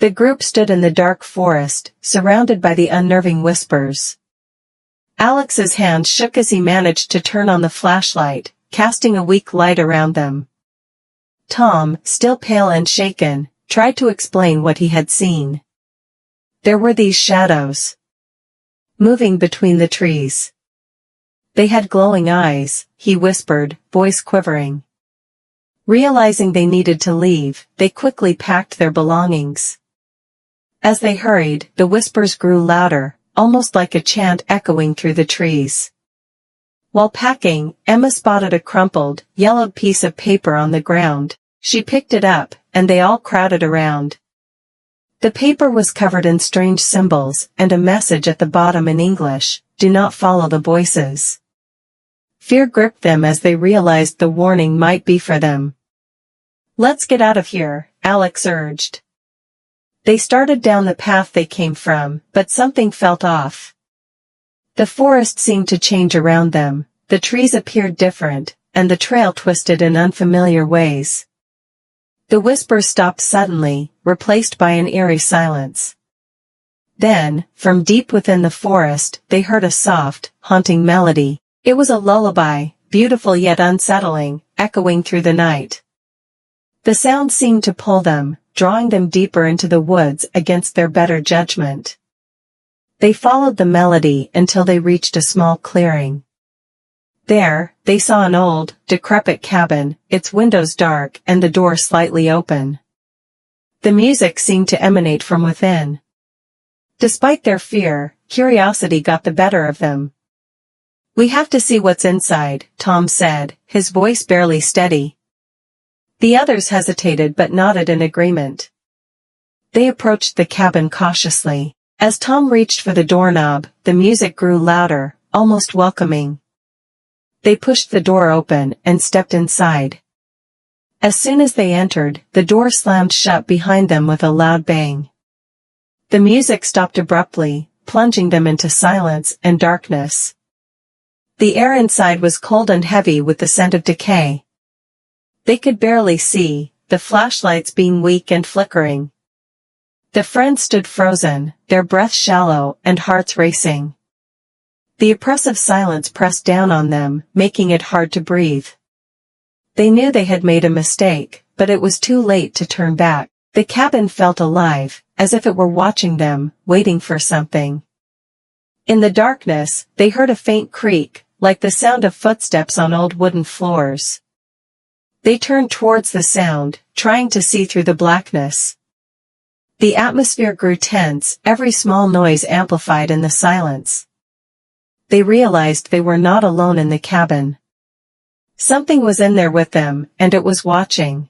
The group stood in the dark forest, surrounded by the unnerving whispers. Alex's hand shook as he managed to turn on the flashlight, casting a weak light around them. Tom, still pale and shaken, tried to explain what he had seen. There were these shadows, moving between the trees. They had glowing eyes, he whispered, voice quivering. Realizing they needed to leave, they quickly packed their belongings. As they hurried, the whispers grew louder, almost like a chant echoing through the trees. While packing, Emma spotted a crumpled, yellowed piece of paper on the ground. She picked it up, and they all crowded around. The paper was covered in strange symbols, and a message at the bottom in English: "Do not follow the voices." Fear gripped them as they realized the warning might be for them. "Let's get out of here," Alex urged. They started down the path they came from, but something felt off. The forest seemed to change around them, the trees appeared different, and the trail twisted in unfamiliar ways. The whispers stopped suddenly, replaced by an eerie silence. Then, from deep within the forest, they heard a soft, haunting melody. It was a lullaby, beautiful yet unsettling, echoing through the night. The sound seemed to pull them, drawing them deeper into the woods against their better judgment. They followed the melody until they reached a small clearing. There, they saw an old, decrepit cabin, its windows dark and the door slightly open. The music seemed to emanate from within. Despite their fear, curiosity got the better of them. "We have to see what's inside," Tom said, his voice barely steady. The others hesitated but nodded in agreement. They approached the cabin cautiously. As Tom reached for the doorknob, the music grew louder, almost welcoming. They pushed the door open and stepped inside. As soon as they entered, the door slammed shut behind them with a loud bang. The music stopped abruptly, plunging them into silence and darkness. The air inside was cold and heavy with the scent of decay. They could barely see, the flashlights being weak and flickering. The friends stood frozen, their breath shallow and hearts racing. The oppressive silence pressed down on them, making it hard to breathe. They knew they had made a mistake, but it was too late to turn back. The cabin felt alive, as if it were watching them, waiting for something. In the darkness, they heard a faint creak, like the sound of footsteps on old wooden floors. They turned towards the sound, trying to see through the blackness. The atmosphere grew tense, every small noise amplified in the silence. They realized they were not alone in the cabin. Something was in there with them, and it was watching.